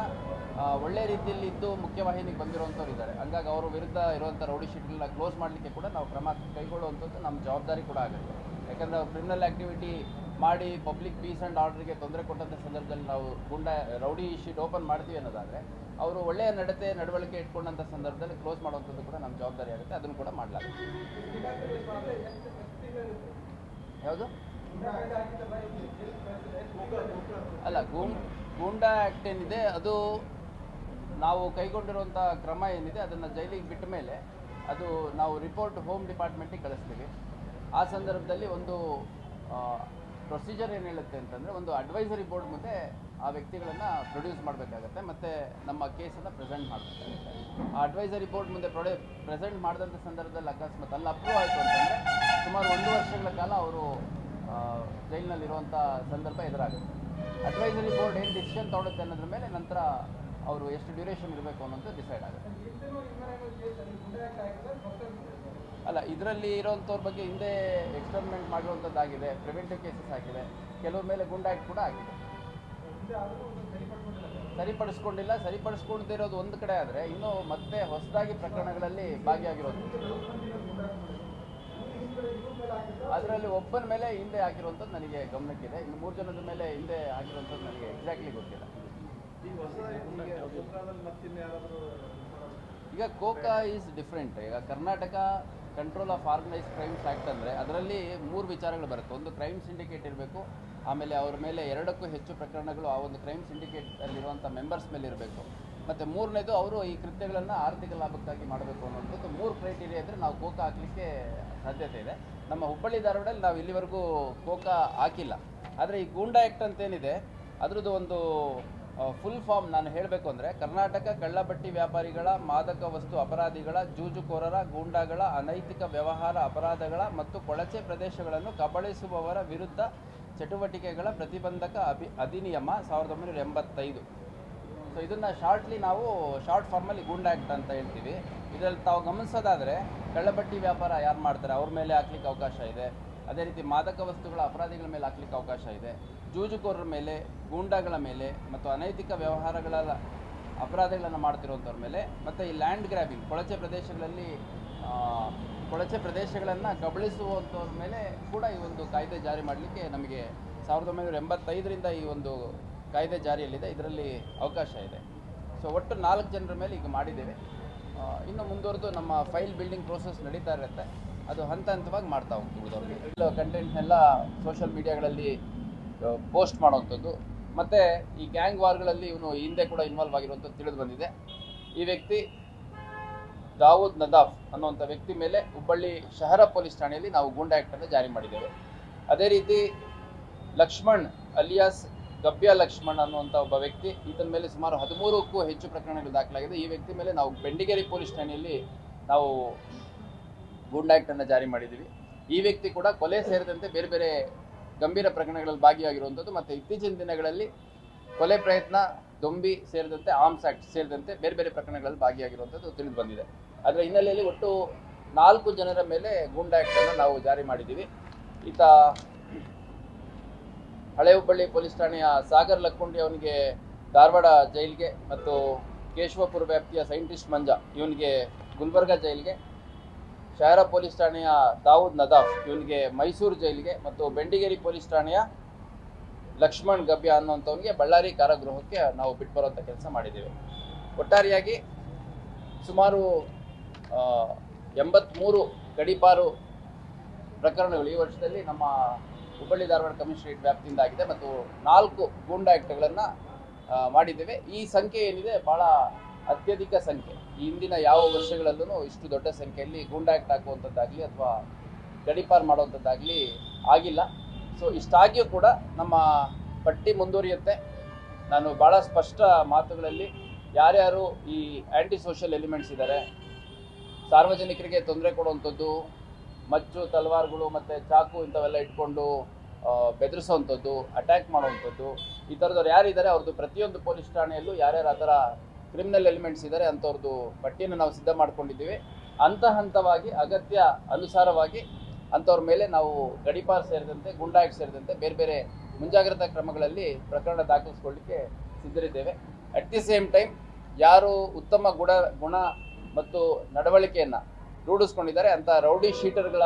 ಒಳ್ಳೆ ರೀತಿಯಲ್ಲಿ ಇದ್ದು ಮುಖ್ಯವಾಹಿನಿಗೆ ಬಂದಿರುವಂಥವ್ರು ಇದ್ದಾರೆ. ಹಂಗಾಗಿ ಅವರ ವಿರುದ್ಧ ಇರುವಂಥ ರೌಡಿ ಶೀಟ್ಗಳನ್ನ ಕ್ಲೋಸ್ ಮಾಡಲಿಕ್ಕೆ ಕೂಡ ನಾವು ಕ್ರಮ ಕೈಗೊಳ್ಳುವಂಥದ್ದು ನಮ್ಮ ಜವಾಬ್ದಾರಿ ಕೂಡ ಆಗುತ್ತೆ. ಯಾಕಂದರೆ ಅವ್ರು ಕ್ರಿಮಿನಲ್ ಆ್ಯಕ್ಟಿವಿಟಿ ಮಾಡಿ ಪಬ್ಲಿಕ್ ಪೀಸ್ ಆ್ಯಂಡ್ ಆರ್ಡರ್ಗೆ ತೊಂದರೆ ಕೊಟ್ಟಂಥ ಸಂದರ್ಭದಲ್ಲಿ ನಾವು ರೌಡಿ ಶೀಟ್ ಓಪನ್ ಮಾಡ್ತೀವಿ ಅನ್ನೋದಾದರೆ ಅವರು ಒಳ್ಳೆಯ ನಡವಳಿಕೆ ಇಟ್ಕೊಂಡಂಥ ಸಂದರ್ಭದಲ್ಲಿ ಕ್ಲೋಸ್ ಮಾಡುವಂಥದ್ದು ಕೂಡ ನಮ್ಮ ಜವಾಬ್ದಾರಿ ಆಗುತ್ತೆ. ಅದನ್ನು ಕೂಡ ಮಾಡಲಾಗುತ್ತೆ. ಯಾವುದು ಅಲ್ಲ, ಗೂಂಡಾ ಆ್ಯಕ್ಟ್ ಏನಿದೆ ಅದು ನಾವು ಕೈಗೊಂಡಿರುವಂಥ ಕ್ರಮ ಏನಿದೆ ಅದನ್ನು ಜೈಲಿಗೆ ಬಿಟ್ಟ ಮೇಲೆ ಅದು ನಾವು ರಿಪೋರ್ಟ್ ಹೋಮ್ ಡಿಪಾರ್ಟ್ಮೆಂಟಿಗೆ ಕಳಿಸ್ತೀವಿ. ಆ ಸಂದರ್ಭದಲ್ಲಿ ಒಂದು ಪ್ರೊಸೀಜರ್ ಏನು ಹೇಳುತ್ತೆ ಅಂತಂದರೆ, ಒಂದು ಅಡ್ವೈಸರಿ ಬೋರ್ಡ್ ಮುಂದೆ ಆ ವ್ಯಕ್ತಿಗಳನ್ನು ಪ್ರೊಡ್ಯೂಸ್ ಮಾಡಬೇಕಾಗತ್ತೆ ಮತ್ತು ನಮ್ಮ ಕೇಸನ್ನು ಪ್ರೆಸೆಂಟ್ ಮಾಡಬೇಕಾಗುತ್ತೆ. ಆ ಅಡ್ವೈಸರಿ ಬೋರ್ಡ್ ಮುಂದೆ ಪ್ರೆಸೆಂಟ್ ಮಾಡಿದಂಥ ಸಂದರ್ಭದಲ್ಲಿ ಅಕಸ್ಮಾತ್ ಅಲ್ಲಿ ಅಪ್ರೂವ್ ಆಯಿತು ಅಂತಂದರೆ ಸುಮಾರು 1 ವರ್ಷಗಳ ಕಾಲ ಅವರು ಜೈಲಿನಲ್ಲಿರುವಂಥ ಸಂದರ್ಭ ಎದುರಾಗುತ್ತೆ. ಅಡ್ವೈಸರಿ ಬೋರ್ಡ್ ಏನು ಡಿಸಿಷನ್ ತೊಗೊಳುತ್ತೆ ಅನ್ನೋದ್ರ ಮೇಲೆ ನಂತರ ಅವರು ಎಷ್ಟು ಡ್ಯೂರೇಷನ್ ಇರಬೇಕು ಅನ್ನೋದು ಡಿಸೈಡ್ ಆಗುತ್ತೆ. ಅಲ್ಲ, ಇದರಲ್ಲಿ ಇರೋವಂಥವ್ರ ಬಗ್ಗೆ ಹಿಂದೆ ಎಕ್ಸ್ಪೆರಿಮೆಂಟ್ ಮಾಡಿರುವಂಥದ್ದಾಗಿದೆ, ಪ್ರಿವೆಂಟಿವ್ ಕೇಸಸ್ ಆಗಿದೆ, ಕೆಲವ್ರ ಮೇಲೆ ಗೂಂಡಾ ಆ್ಯಕ್ಟ್ ಕೂಡ ಆಗಿದೆ. ಸರಿಪಡಿಸ್ಕೊಂಡಿರೋದು ಒಂದು ಕಡೆ ಆದರೆ ಇನ್ನೂ ಮತ್ತೆ ಹೊಸದಾಗಿ ಪ್ರಕರಣಗಳಲ್ಲಿ ಭಾಗಿಯಾಗಿರೋದು ಅದರಲ್ಲಿ ಒಬ್ಬನ ಮೇಲೆ ಹಿಂದೆ ಹಾಕಿರುವಂಥದ್ದು ನನಗೆ ಗಮನಕ್ಕಿದೆ. ಇನ್ನು 3 ಜನದ ಮೇಲೆ ಹಿಂದೆ ಹಾಕಿರುವಂಥದ್ದು ನನಗೆ ಎಕ್ಸಾಕ್ಟ್ಲಿ ಗೊತ್ತಿಲ್ಲ. ಈಗ ಕೋಕಾ ಈಸ್ ಡಿಫ್ರೆಂಟ್. ಈಗ Karnataka control of organised crimes act ಅಂದರೆ ಅದರಲ್ಲಿ 3 ವಿಚಾರಗಳು ಬರುತ್ತೆ. ಒಂದು ಕ್ರೈಮ್ ಸಿಂಡಿಕೇಟ್ ಇರಬೇಕು, ಆಮೇಲೆ ಅವ್ರ ಮೇಲೆ 2ಕ್ಕೂ ಹೆಚ್ಚು ಪ್ರಕರಣಗಳು ಆ ಒಂದು ಕ್ರೈಮ್ ಸಿಂಡಿಕೇಟಲ್ಲಿರುವಂಥ ಮೆಂಬರ್ಸ್ ಮೇಲೆ ಇರಬೇಕು, ಮತ್ತು 3ನೇದು ಅವರು ಈ ಕೃತ್ಯಗಳನ್ನು ಆರ್ಥಿಕ ಲಾಭಕ್ಕಾಗಿ ಮಾಡಬೇಕು ಅನ್ನೋಂಥದ್ದು 3 ಕ್ರೈಟೀರಿಯಾ ಇದ್ದರೆ ನಾವು ಕೋಕಾ ಹಾಕಲಿಕ್ಕೆ ಸಾಧ್ಯತೆ ಇದೆ. ನಮ್ಮ ಹುಬ್ಬಳ್ಳಿ ಧಾರವಾಡಲ್ಲಿ ನಾವು ಇಲ್ಲಿವರೆಗೂ ಕೋಕಾ ಹಾಕಿಲ್ಲ. ಆದರೆ ಈ ಗೂಂಡಾ ಆ್ಯಕ್ಟ್ ಅಂತೇನಿದೆ ಅದರದ್ದು ಒಂದು ಫುಲ್ ಫಾರ್ಮ್ ನಾನು ಹೇಳಬೇಕು ಅಂದರೆ ಕರ್ನಾಟಕ ಕಳ್ಳಬಟ್ಟಿ ವ್ಯಾಪಾರಿಗಳ, ಮಾದಕ ವಸ್ತು ಅಪರಾಧಿಗಳ, ಜೂಜುಕೋರರ, ಗೂಂಡಾಗಳ, ಅನೈತಿಕ ವ್ಯವಹಾರ ಅಪರಾಧಗಳ ಮತ್ತು ಕೊಳಚೆ ಪ್ರದೇಶಗಳನ್ನು ಕಬಳಿಸುವವರ ವಿರುದ್ಧ ಚಟುವಟಿಕೆಗಳ ಪ್ರತಿಬಂಧಕ ಅಧಿನಿಯಮ 1985. ಸೊ ಇದನ್ನು ಶಾರ್ಟ್ಲಿ ನಾವು ಶಾರ್ಟ್ ಫಾರ್ಮಲ್ಲಿ ಗೂಂಡಾ ಆ್ಯಕ್ಟ್ ಅಂತ ಹೇಳ್ತೀವಿ. ಇದರಲ್ಲಿ ತಾವು ಗಮನಿಸೋದಾದರೆ ಕಳ್ಳಬಟ್ಟಿ ವ್ಯಾಪಾರ ಯಾರು ಮಾಡ್ತಾರೆ ಅವ್ರ ಮೇಲೆ ಹಾಕ್ಲಿಕ್ಕೆ ಅವಕಾಶ ಇದೆ. ಅದೇ ರೀತಿ ಮಾದಕ ವಸ್ತುಗಳ ಅಪರಾಧಿಗಳ ಮೇಲೆ ಹಾಕ್ಲಿಕ್ಕೆ ಅವಕಾಶ ಇದೆ. ಜೂಜುಕೋರರ ಮೇಲೆ, ಗೂಂಡಾಗಳ ಮೇಲೆ ಮತ್ತು ಅನೈತಿಕ ವ್ಯವಹಾರಗಳ ಅಪರಾಧಗಳನ್ನು ಮಾಡ್ತಿರೋಂಥವ್ರ ಮೇಲೆ, ಮತ್ತು ಈ ಲ್ಯಾಂಡ್ ಗ್ರ್ಯಾಬಿಂಗ್ ಕೊಳಚೆ ಪ್ರದೇಶಗಳನ್ನು ಕಬಳಿಸುವಂಥವ್ರ ಮೇಲೆ ಕೂಡ ಈ ಒಂದು ಕಾಯ್ದೆ ಜಾರಿ ಮಾಡಲಿಕ್ಕೆ ನಮಗೆ 1985ರಿಂದ ಈ ಒಂದು ಕಾಯ್ದೆ ಜಾರಿಯಲ್ಲಿದೆ. ಇದರಲ್ಲಿ ಅವಕಾಶ ಇದೆ. ಸೊ ಒಟ್ಟು 4 ಜನರ ಮೇಲೆ ಈಗ ಮಾಡಿದ್ದೇವೆ. ಇನ್ನು ಮುಂದುವರೆದು ನಮ್ಮ ಫೈಲ್ ಬಿಲ್ಡಿಂಗ್ ಪ್ರೋಸೆಸ್ ನಡೀತಾ ಇರುತ್ತೆ. ಅದು ಹಂತ ಹಂತವಾಗಿ ಮಾಡ್ತಾ ಹೋಗ್ತೀವಿ. ಅವ್ರಿಗೆ ಕಂಟೆಂಟ್ನೆಲ್ಲ ಸೋಷಿಯಲ್ ಮೀಡಿಯಾಗಳಲ್ಲಿ ಪೋಸ್ಟ್ ಮಾಡೋವಂಥದ್ದು, ಮತ್ತು ಈ ಗ್ಯಾಂಗ್ ವಾರ್ಗಳಲ್ಲಿ ಇವನು ಹಿಂದೆ ಕೂಡ ಇನ್ವಾಲ್ವ್ ಆಗಿರುವಂಥದ್ದು ತಿಳಿದು ಬಂದಿದೆ. ಈ ವ್ಯಕ್ತಿ ದಾವೂದ್ ನದಾಫ್ ಅನ್ನುವಂಥ ವ್ಯಕ್ತಿ ಮೇಲೆ ಹುಬ್ಬಳ್ಳಿ ಶಹರ ಪೊಲೀಸ್ ಠಾಣೆಯಲ್ಲಿ ನಾವು ಗೂಂಡಾ ಆ್ಯಕ್ಟನ್ನು ಜಾರಿ ಮಾಡಿದ್ದೇವೆ. ಅದೇ ರೀತಿ ಲಕ್ಷ್ಮಣ್ ಅಲಿಯಾಸ್ ಗಬ್ಯ ಲಕ್ಷ್ಮಣ್ ಅನ್ನುವಂಥ ಒಬ್ಬ ವ್ಯಕ್ತಿ, ಈತನ ಮೇಲೆ ಸುಮಾರು 13ಕ್ಕೂ ಹೆಚ್ಚು ಪ್ರಕರಣಗಳು ದಾಖಲಾಗಿದೆ. ಈ ವ್ಯಕ್ತಿ ಮೇಲೆ ನಾವು ಬೆಂಡಿಗೇರಿ ಪೊಲೀಸ್ ಠಾಣೆಯಲ್ಲಿ ನಾವು ಗೂಂಡಾ ಆ್ಯಕ್ಟನ್ನು ಜಾರಿ ಮಾಡಿದ್ದೀವಿ. ಈ ವ್ಯಕ್ತಿ ಕೂಡ ಕೊಲೆ ಸೇರಿದಂತೆ ಬೇರೆ ಬೇರೆ ಗಂಭೀರ ಪ್ರಕರಣಗಳಲ್ಲಿ ಭಾಗಿಯಾಗಿರುವಂಥದ್ದು, ಮತ್ತು ಇತ್ತೀಚಿನ ದಿನಗಳಲ್ಲಿ ಕೊಲೆ ಪ್ರಯತ್ನ, ದೊಂಬಿ ಸೇರಿದಂತೆ, ಆರ್ಮ್ಸ್ ಆ್ಯಕ್ಟ್ ಸೇರಿದಂತೆ ಬೇರೆ ಬೇರೆ ಪ್ರಕರಣಗಳಲ್ಲಿ ಭಾಗಿಯಾಗಿರುವಂಥದ್ದು ತಿಳಿದು ಬಂದಿದೆ. ಅದರ ಹಿನ್ನೆಲೆಯಲ್ಲಿ ಒಟ್ಟು 4 ಜನರ ಮೇಲೆ ಗೂಂಡಾ ಆ್ಯಕ್ಟನ್ನು ನಾವು ಜಾರಿ ಮಾಡಿದ್ದೀವಿ. ಈತ ಹಳೆ ಹುಬ್ಬಳ್ಳಿ ಪೊಲೀಸ್ ಠಾಣೆಯ ಸಾಗರ್ ಲಕ್ಕುಂಡಿ ಅವನಿಗೆ ಧಾರವಾಡ ಜೈಲಿಗೆ, ಮತ್ತು ಕೇಶವಪುರ ವ್ಯಾಪ್ತಿಯ ಸೈಂಟಿಸ್ಟ್ ಮಂಜ ಇವನಿಗೆ ಗುಲ್ಬರ್ಗಾ ಜೈಲಿಗೆ, ಶಹರ ಪೊಲೀಸ್ ಠಾಣೆಯ ದಾವೂದ್ ನದಾಫ್ ಇವನಿಗೆ ಮೈಸೂರು ಜೈಲಿಗೆ, ಮತ್ತು ಬೆಂಡಿಗೇರಿ ಪೊಲೀಸ್ ಠಾಣೆಯ ಲಕ್ಷ್ಮಣ್ ಗಬ್ಯ ಅನ್ನುವಂಥವನಿಗೆ ಬಳ್ಳಾರಿ ಕಾರಾಗೃಹಕ್ಕೆ ನಾವು ಬಿಟ್ಟು ಬರುವಂಥ ಕೆಲಸ ಮಾಡಿದ್ದೇವೆ. ಒಟ್ಟಾರೆಯಾಗಿ ಸುಮಾರು 83 ಗಡೀಪಾರು ಪ್ರಕರಣಗಳು ಈ ವರ್ಷದಲ್ಲಿ ನಮ್ಮ ಹುಬ್ಬಳ್ಳಿ ಧಾರವಾಡ ಕಮಿಷನರೇಟ್ ವ್ಯಾಪ್ತಿಯಿಂದ ಆಗಿದೆ, ಮತ್ತು 4 ಗೂಂಡಾ ಆ್ಯಕ್ಟ್ಗಳನ್ನು ಮಾಡಿದ್ದೇವೆ. ಈ ಸಂಖ್ಯೆ ಏನಿದೆ ಭಾಳ ಅತ್ಯಧಿಕ ಸಂಖ್ಯೆ. ಈ ಹಿಂದಿನ ಯಾವ ವರ್ಷಗಳಲ್ಲೂ ಇಷ್ಟು ದೊಡ್ಡ ಸಂಖ್ಯೆಯಲ್ಲಿ ಗೂಂಡಾ ಆ್ಯಕ್ಟ್ ಹಾಕುವಂಥದ್ದಾಗಲಿ ಅಥವಾ ಗಡೀಪಾರು ಮಾಡುವಂಥದ್ದಾಗಲಿ ಆಗಿಲ್ಲ. ಸೊ ಇಷ್ಟಾಗಿಯೂ ಕೂಡ ನಮ್ಮ ಪಟ್ಟಿ ಮುಂದುವರಿಯುತ್ತೆ. ನಾನು ಭಾಳ ಸ್ಪಷ್ಟ ಮಾತುಗಳಲ್ಲಿ ಯಾರ್ಯಾರು ಈ ಆ್ಯಂಟಿ ಸೋಷಿಯಲ್ ಎಲಿಮೆಂಟ್ಸ್ ಇದ್ದಾರೆ, ಸಾರ್ವಜನಿಕರಿಗೆ ತೊಂದರೆ ಕೊಡುವಂಥದ್ದು, ಮಚ್ಚು ತಲವಾರುಗಳು ಮತ್ತು ಚಾಕು ಇಂಥವೆಲ್ಲ ಇಟ್ಕೊಂಡು ಬೆದರಿಸೋವಂಥದ್ದು, ಅಟ್ಯಾಕ್ ಮಾಡುವಂಥದ್ದು, ಈ ಥರದವ್ರು ಯಾರಿದ್ದಾರೆ ಅವ್ರದ್ದು ಪ್ರತಿಯೊಂದು ಪೊಲೀಸ್ ಠಾಣೆಯಲ್ಲೂ ಯಾರ್ಯಾರು ಆ ಥರ ಕ್ರಿಮಿನಲ್ ಎಲಿಮೆಂಟ್ಸ್ ಇದ್ದಾರೆ ಅಂಥವ್ರದ್ದು ಪಟ್ಟಿಯನ್ನು ನಾವು ಸಿದ್ಧ ಮಾಡ್ಕೊಂಡಿದ್ದೀವಿ. ಹಂತ ಹಂತವಾಗಿ ಅಗತ್ಯ ಅನುಸಾರವಾಗಿ ಅಂಥವ್ರ ಮೇಲೆ ನಾವು ಗಡೀಪಾರು ಸೇರಿದಂತೆ, ಗೂಂಡಾ ಆ್ಯಕ್ಟ್ ಸೇರಿದಂತೆ ಬೇರೆ ಬೇರೆ ಮುಂಜಾಗ್ರತಾ ಕ್ರಮಗಳಲ್ಲಿ ಪ್ರಕರಣ ದಾಖಲಿಸ್ಕೊಳ್ಳಿಕ್ಕೆ ಸಿದ್ಧರಿದ್ದೇವೆ. ಅಟ್ ದಿ ಸೇಮ್ ಟೈಮ್ ಯಾರು ಉತ್ತಮ ಗುಣ ಮತ್ತು ನಡವಳಿಕೆಯನ್ನು ರೂಢಿಸ್ಕೊಂಡಿದ್ದಾರೆ ಅಂಥ ರೌಡಿ ಶೀಟರ್ಗಳ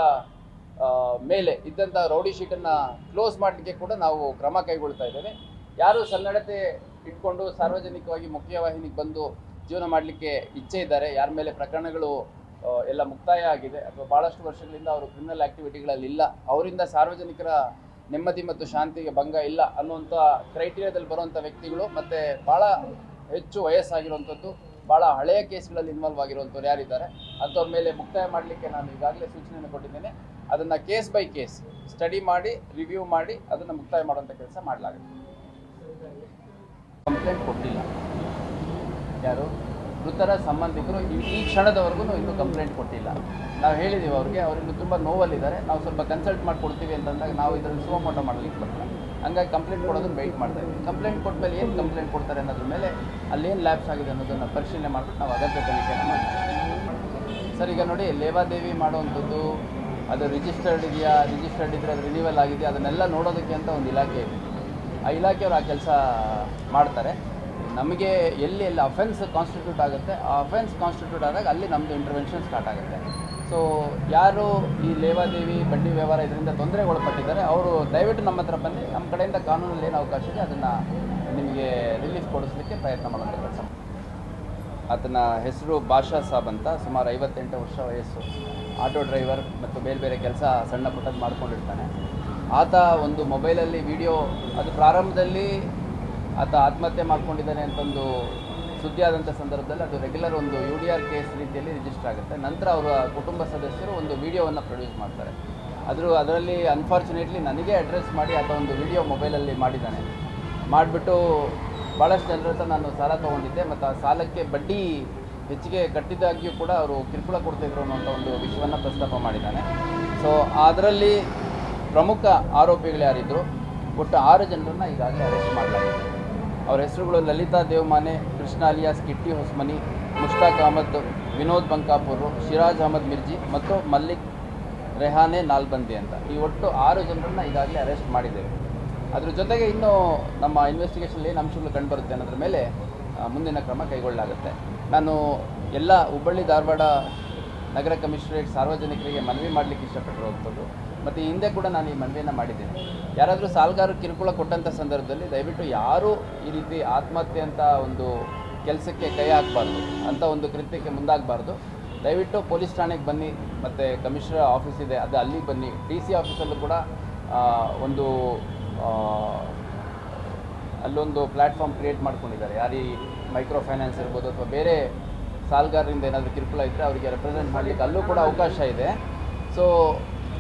ಮೇಲೆ ಇದ್ದಂಥ ರೌಡಿ ಶೀಟನ್ನು ಕ್ಲೋಸ್ ಮಾಡಲಿಕ್ಕೆ ಕೂಡ ನಾವು ಕ್ರಮ ಕೈಗೊಳ್ತಾ ಇದ್ದೇವೆ. ಯಾರು ಸನ್ನಡತೆ ಇಟ್ಕೊಂಡು ಸಾರ್ವಜನಿಕವಾಗಿ ಮುಖ್ಯವಾಹಿನಿಗೆ ಬಂದು ಜೀವನ ಮಾಡಲಿಕ್ಕೆ ಇಚ್ಛೆ ಇದ್ದಾರೆ, ಯಾರ ಮೇಲೆ ಪ್ರಕರಣಗಳು ಎಲ್ಲ ಮುಕ್ತಾಯ ಆಗಿದೆ ಅಥವಾ ಭಾಳಷ್ಟು ವರ್ಷಗಳಿಂದ ಅವರು ಕ್ರಿಮಿನಲ್ ಆ್ಯಕ್ಟಿವಿಟಿಗಳಲ್ಲಿ ಇಲ್ಲ, ಅವರಿಂದ ಸಾರ್ವಜನಿಕರ ನೆಮ್ಮದಿ ಮತ್ತು ಶಾಂತಿಗೆ ಭಂಗ ಇಲ್ಲ ಅನ್ನುವಂಥ ಕ್ರೈಟೀರಿಯಾದಲ್ಲಿ ಬರುವಂಥ ವ್ಯಕ್ತಿಗಳು, ಮತ್ತು ಭಾಳ ಹೆಚ್ಚು ವಯಸ್ಸಾಗಿರುವಂಥದ್ದು, ಭಾಳ ಹಳೆಯ ಕೇಸ್ಗಳಲ್ಲಿ ಇನ್ವಾಲ್ವ್ ಆಗಿರುವಂಥವ್ರು ಯಾರಿದ್ದಾರೆ ಅಂಥವ್ರ ಮೇಲೆ ಮುಕ್ತಾಯ ಮಾಡಲಿಕ್ಕೆ ನಾನು ಈಗಾಗಲೇ ಸೂಚನೆಯನ್ನು ಕೊಟ್ಟಿದ್ದೇನೆ. ಅದನ್ನು ಕೇಸ್ ಬೈ ಕೇಸ್ ಸ್ಟಡಿ ಮಾಡಿ, ರಿವ್ಯೂ ಮಾಡಿ ಅದನ್ನು ಮುಕ್ತಾಯ ಮಾಡುವಂಥ ಕೆಲಸ ಮಾಡಲಾಗುತ್ತೆ. ಕಂಪ್ಲೇಂಟ್ ಕೊಟ್ಟಿಲ್ಲ ಯಾರು ಮೃತರ ಸಂಬಂಧಿಕರು ಈ ಕ್ಷಣದವರೆಗೂ ಇನ್ನೂ ಕಂಪ್ಲೇಂಟ್ ಕೊಟ್ಟಿಲ್ಲ. ನಾವು ಹೇಳಿದ್ದೀವಿ ಅವ್ರಿಗೆ ತುಂಬ ನೋವಲ್ಲಿದ್ದಾರೆ, ನಾವು ಸ್ವಲ್ಪ ಕನ್ಸಲ್ಟ್ ಮಾಡಿಕೊಡ್ತೀವಿ ಅಂತಂದಾಗ ನಾವು ಇದರಲ್ಲಿ ಸುಮೋಟೋ ಮಾಡಲಿಕ್ಕೆ ಬರಲ್ಲ. ಹಂಗಾಗಿ ಕಂಪ್ಲೇಂಟ್ ಕೊಡೋದನ್ನು ವೆಯ್ಟ್ ಮಾಡ್ತಾ ಇದ್ದೀವಿ. ಕಂಪ್ಲೇಂಟ್ ಕೊಟ್ಟ ಮೇಲೆ ಏನು ಕಂಪ್ಲೇಂಟ್ ಕೊಡ್ತಾರೆ ಅನ್ನೋದ್ರ ಮೇಲೆ ಅಲ್ಲೇನು ಲ್ಯಾಬ್ಸ್ ಆಗಿದೆ ಅನ್ನೋದನ್ನು ಪರಿಶೀಲನೆ ಮಾಡಿಬಿಟ್ಟು ನಾವು ಅಗತ್ಯ ತನಿಖೆಯನ್ನು ಮಾಡ್ತೀವಿ. ಸರ್, ಈಗ ನೋಡಿ, ಲೇವಾದೇವಿ ಮಾಡುವಂಥದ್ದು ಅದು ರಿಜಿಸ್ಟರ್ಡ್ ಇದೆಯಾ, ರಿಜಿಸ್ಟರ್ಡ್ ಇದ್ದರೆ ಅದು ರಿನ್ಯೂವಲ್ ಆಗಿದೆಯಾ, ಅದನ್ನೆಲ್ಲ ನೋಡೋದಕ್ಕೆ ಅಂತ ಒಂದು ಇಲಾಖೆ ಇದೆ. ಆ ಇಲಾಖೆಯವರು ಆ ಕೆಲಸ ಮಾಡ್ತಾರೆ. ನಮಗೆ ಎಲ್ಲಿ ಅಫೆನ್ಸ್ ಕಾನ್ಸ್ಟಿಟ್ಯೂಟ್ ಆಗುತ್ತೆ, ಆ ಅಫೆನ್ಸ್ ಕಾನ್ಸ್ಟಿಟ್ಯೂಟ್ ಆದಾಗ ಅಲ್ಲಿ ನಮ್ಮದು ಇಂಟರ್ವೆನ್ಷನ್ ಸ್ಟಾರ್ಟ್ ಆಗುತ್ತೆ. ಸೊ ಯಾರು ಈ ಲೇವಾದೇವಿ ಬಡ್ಡಿ ವ್ಯವಹಾರ ಇದರಿಂದ ತೊಂದರೆಗೊಳಪಟ್ಟಿದ್ದಾರೆ ಅವರು ದಯವಿಟ್ಟು ನಮ್ಮ ಹತ್ರ ಬನ್ನಿ. ನಮ್ಮ ಕಡೆಯಿಂದ ಕಾನೂನಲ್ಲಿ ಏನು ಅವಕಾಶ ಇದೆ ಅದನ್ನು ನಿಮಗೆ ರಿಲೀಫ್ ಕೊಡಿಸ್ಲಿಕ್ಕೆ ಪ್ರಯತ್ನ ಮಾಡುವಂಥ ಕೆಲಸ. ಆತನ ಹೆಸರು ಬಾಷಾ ಸಾಬ್ ಅಂತ, ಸುಮಾರು 58 ವರ್ಷ ವಯಸ್ಸು, ಆಟೋ ಡ್ರೈವರ್ ಮತ್ತು ಬೇರೆ ಬೇರೆ ಕೆಲಸ ಸಣ್ಣ ಪುಟ್ಟದ್ದು ಮಾಡ್ಕೊಂಡಿರ್ತಾನೆ. ಆತ ಒಂದು ಮೊಬೈಲಲ್ಲಿ ವಿಡಿಯೋ, ಅದು ಪ್ರಾರಂಭದಲ್ಲಿ ಆತ ಆತ್ಮಹತ್ಯೆ ಮಾಡ್ಕೊಂಡಿದ್ದಾನೆ ಅಂತಂದು ಸುದ್ದಿ ಆದಂಥ ಸಂದರ್ಭದಲ್ಲಿ ಅದು ರೆಗ್ಯುಲರ್ ಒಂದು UDR ಕೇಸ್ ರೀತಿಯಲ್ಲಿ ರಿಜಿಸ್ಟರ್ ಆಗುತ್ತೆ. ನಂತರ ಅವರ ಕುಟುಂಬ ಸದಸ್ಯರು ಒಂದು ವಿಡಿಯೋವನ್ನು ಪ್ರೊಡ್ಯೂಸ್ ಮಾಡ್ತಾರೆ. ಅದರಲ್ಲಿ ಅನ್ಫಾರ್ಚುನೇಟ್ಲಿ ನನಗೆ ಅಡ್ರೆಸ್ ಮಾಡಿ ಆತ ಒಂದು ವಿಡಿಯೋ ಮೊಬೈಲಲ್ಲಿ ಮಾಡಿದ್ದಾನೆ. ಮಾಡಿಬಿಟ್ಟು ಭಾಳಷ್ಟು ಜನರ ಹತ್ರ ನಾನು ಸಾಲ ತೊಗೊಂಡಿದ್ದೆ ಮತ್ತು ಆ ಸಾಲಕ್ಕೆ ಬಡ್ಡಿ ಹೆಚ್ಚಿಗೆ ಕಟ್ಟಿದ್ದಾಗಿಯೂ ಕೂಡ ಅವರು ಕಿರುಕುಳ ಕೊಡ್ತಾಯಿದ್ರು ಅನ್ನೋಂಥ ಒಂದು ವಿಷಯವನ್ನು ಪ್ರಸ್ತಾಪ ಮಾಡಿದ್ದಾನೆ. ಸೊ ಅದರಲ್ಲಿ ಪ್ರಮುಖ ಆರೋಪಿಗಳು ಯಾರಿದ್ದರು, ಒಟ್ಟು 6 ಜನರನ್ನು ಈಗಾಗಲೇ ಅರೆಸ್ಟ್ ಮಾಡಲಾಗಿದೆ. ಅವರ ಹೆಸರುಗಳು ಲಲಿತಾ ದೇವಮಾನೆ, ಕೃಷ್ಣ ಅಲಿಯಾಸ್ ಕಿಟ್ಟಿ ಹೊಸ್ಮನಿ, ಮುಷ್ತಾಕ್ ಅಹಮದ್, ವಿನೋದ್ ಬಂಕಾಪುರ್, ಶಿರಾಜ್ ಅಹಮದ್ ಮಿರ್ಜಿ ಮತ್ತು ಮಲ್ಲಿಕ್ ರೆಹಾನೆ ನಾಲ್ಬಂದಿ ಅಂತ ಈ ಒಟ್ಟು 6 ಜನರನ್ನು ಈಗಾಗಲೇ ಅರೆಸ್ಟ್ ಮಾಡಿದ್ದೇವೆ. ಅದ್ರ ಜೊತೆಗೆ ಇನ್ನೂ ನಮ್ಮ ಇನ್ವೆಸ್ಟಿಗೇಷನಲ್ಲಿ ಏನು ಅಂಶಗಳು ಕಂಡುಬರುತ್ತೆ ಅನ್ನೋದ್ರ ಮೇಲೆ ಮುಂದಿನ ಕ್ರಮ ಕೈಗೊಳ್ಳಲಾಗುತ್ತೆ. ನಾನು ಎಲ್ಲ ಹುಬ್ಬಳ್ಳಿ ಧಾರವಾಡ ನಗರ ಕಮಿಷನರೇಟ್ ಸಾರ್ವಜನಿಕರಿಗೆ ಮನವಿ ಮಾಡಲಿಕ್ಕೆ ಇಷ್ಟಪಟ್ಟಿರುವಂಥದ್ದು ಮತ್ತು ಹಿಂದೆ ಕೂಡ ನಾನು ಈ ಮನವಿಯನ್ನು ಮಾಡಿದ್ದೇನೆ. ಯಾರಾದರೂ ಸಾಲಗಾರರು ಕಿರುಕುಳ ಕೊಟ್ಟಂಥ ಸಂದರ್ಭದಲ್ಲಿ ದಯವಿಟ್ಟು ಯಾರೂ ಈ ರೀತಿ ಆತ್ಮಹತ್ಯೆ ಅಂತ ಒಂದು ಕೆಲಸಕ್ಕೆ ಕೈ ಹಾಕಬಾರ್ದು, ಅಂಥ ಒಂದು ಕೃತ್ಯಕ್ಕೆ ಮುಂದಾಗಬಾರ್ದು. ದಯವಿಟ್ಟು ಪೊಲೀಸ್ ಠಾಣೆಗೆ ಬನ್ನಿ, ಮತ್ತು ಕಮಿಷನರ್ ಆಫೀಸ್ ಇದೆ ಅದು ಅಲ್ಲಿಗೆ ಬನ್ನಿ. DC ಆಫೀಸಲ್ಲೂ ಕೂಡ ಒಂದು ಅಲ್ಲೊಂದು ಪ್ಲ್ಯಾಟ್ಫಾರ್ಮ್ ಕ್ರಿಯೇಟ್ ಮಾಡ್ಕೊಂಡಿದ್ದಾರೆ. ಯಾರೀ ಮೈಕ್ರೋ ಫೈನಾನ್ಸ್ ಇರ್ಬೋದು ಅಥವಾ ಬೇರೆ ಸಾಲಗಾರರಿಂದ ಏನಾದರೂ ಕಿರುಕುಳ ಇದ್ದರೆ ಅವರಿಗೆ ರೆಪ್ರೆಸೆಂಟ್ ಮಾಡಲಿಕ್ಕೆ ಅಲ್ಲೂ ಕೂಡ ಅವಕಾಶ ಇದೆ. ಸೊ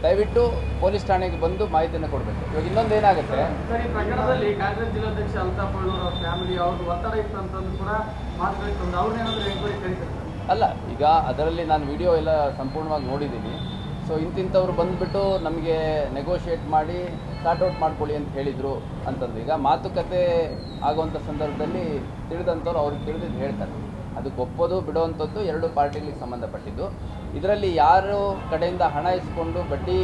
ದಯವಿಟ್ಟು ಪೊಲೀಸ್ ಠಾಣೆಗೆ ಬಂದು ಮಾಹಿತಿಯನ್ನು ಕೊಡಬೇಕು. ಇವಾಗ ಇನ್ನೊಂದು ಏನಾಗುತ್ತೆ, ಸರ್, ಈ ಪ್ರಕರಣದಲ್ಲಿ ಕಾಂಗ್ರೆಸ್ ಜಿಲ್ಲಾಧ್ಯಕ್ಷ ಅಲ್ತಾಫ್ ಅಳ್ಳೂರ್ ಅವ್ರ ಫ್ಯಾಮಿಲಿ ಅವ್ರದ್ದು ಒತ್ತಡ ಇತ್ತು ಅಂತಂದು ಕೂಡ ಮಾತುಗಳಿತ್ತು. ಅವ್ರನ್ನೇನಾದರೂ ಎಂಕ್ವೈರಿ ಕರೀತಾರೆ ಅಲ್ಲ, ಈಗ ಅದರಲ್ಲಿ ನಾನು ವಿಡಿಯೋ ಎಲ್ಲ ಸಂಪೂರ್ಣವಾಗಿ ನೋಡಿದ್ದೀನಿ. ಸೊ ಇಂಥವ್ರು ಬಂದುಬಿಟ್ಟು ನಮಗೆ ನೆಗೋಷಿಯೇಟ್ ಮಾಡಿ ಸಾರ್ಟ್ಔಟ್ ಮಾಡ್ಕೊಳ್ಳಿ ಅಂತ ಹೇಳಿದರು ಅಂತಂದು. ಈಗ ಮಾತುಕತೆ ಆಗುವಂಥ ಸಂದರ್ಭದಲ್ಲಿ ತಿಳಿದಂಥವ್ರು ಅವ್ರಿಗೆ ತಿಳಿದಿದ್ದು ಹೇಳ್ತಾರೆ. ಅದಕ್ಕೆ ಒಪ್ಪೋದು ಬಿಡುವಂಥದ್ದು 2 ಪಾರ್ಟಿಗಳಿಗೆ ಸಂಬಂಧಪಟ್ಟಿದ್ದು. ಇದರಲ್ಲಿ ಯಾರು ಕಡೆಯಿಂದ ಹಣ ಇಸ್ಕೊಂಡು ಬಡ್ಡಿ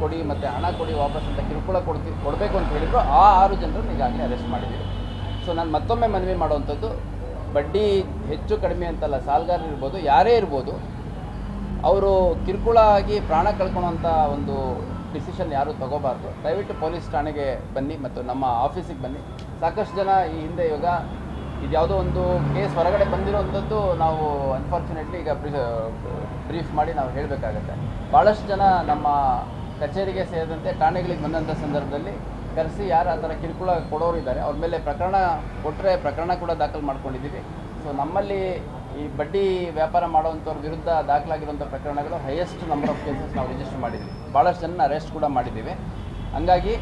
ಕೊಡಿ ಮತ್ತು ಹಣ ಕೊಡಿ ವಾಪಸ್ ಅಂತ ಕಿರುಕುಳ ಕೊಡಬೇಕು ಅಂತ ಹೇಳಿದ್ರು ಆ 6 ಜನರನ್ನು ಈಗಾಗಲೇ ಅರೆಸ್ಟ್ ಮಾಡಿದ್ದೀವಿ. ಸೊ ನಾನು ಮತ್ತೊಮ್ಮೆ ಮನವಿ ಮಾಡುವಂಥದ್ದು, ಬಡ್ಡಿ ಹೆಚ್ಚು ಕಡಿಮೆ ಅಂತಲ್ಲ, ಸಾಲಗಾರರು ಇರ್ಬೋದು, ಯಾರೇ ಇರ್ಬೋದು, ಅವರು ಕಿರುಕುಳ ಆಗಿ ಪ್ರಾಣ ಕಳ್ಕೊಳ್ಳೋಂಥ ಒಂದು ಡಿಸಿಷನ್ ಯಾರೂ ತೊಗೋಬಾರ್ದು. ದಯವಿಟ್ಟು ಪೊಲೀಸ್ ಠಾಣೆಗೆ ಬನ್ನಿ ಮತ್ತು ನಮ್ಮ ಆಫೀಸಿಗೆ ಬನ್ನಿ. ಸಾಕಷ್ಟು ಜನ ಈ ಹಿಂದೆ ಇವಾಗ ಇದು ಯಾವುದೋ ಒಂದು ಕೇಸ್ ಹೊರಗಡೆ ಬಂದಿರೋವಂಥದ್ದು ನಾವು ಅನ್ಫಾರ್ಚುನೇಟ್ಲಿ ಈಗ ಬ್ರೀಫ್ ಮಾಡಿ ನಾವು ಹೇಳಬೇಕಾಗತ್ತೆ. ಭಾಳಷ್ಟು ಜನ ನಮ್ಮ ಕಚೇರಿಗೆ ಸೇರಿದಂತೆ ಠಾಣೆಗಳಿಗೆ ಬಂದಂಥ ಸಂದರ್ಭದಲ್ಲಿ ಕರೆಸಿ ಯಾರು ಆ ಥರ ಕಿರುಕುಳ ಕೊಡೋರು ಇದ್ದಾರೆ ಅವ್ರ ಮೇಲೆ ಪ್ರಕರಣ ಕೊಟ್ಟರೆ ಪ್ರಕರಣ ಕೂಡ ದಾಖಲು ಮಾಡ್ಕೊಂಡಿದ್ದೀವಿ. ಸೊ ನಮ್ಮಲ್ಲಿ ಈ ಬಡ್ಡಿ ವ್ಯಾಪಾರ ಮಾಡುವಂಥವ್ರ ವಿರುದ್ಧ ದಾಖಲಾಗಿರುವಂಥ ಪ್ರಕರಣಗಳು ಹೈಯೆಸ್ಟ್ ನಂಬರ್ ಆಫ್ ಕೇಸಸ್ ನಾವು ರಿಜಿಸ್ಟರ್ ಮಾಡಿದ್ದೀವಿ. ಭಾಳಷ್ಟು ಜನ ಅರೆಸ್ಟ್ ಕೂಡ ಮಾಡಿದ್ದೀವಿ. ಹಂಗಾಗಿ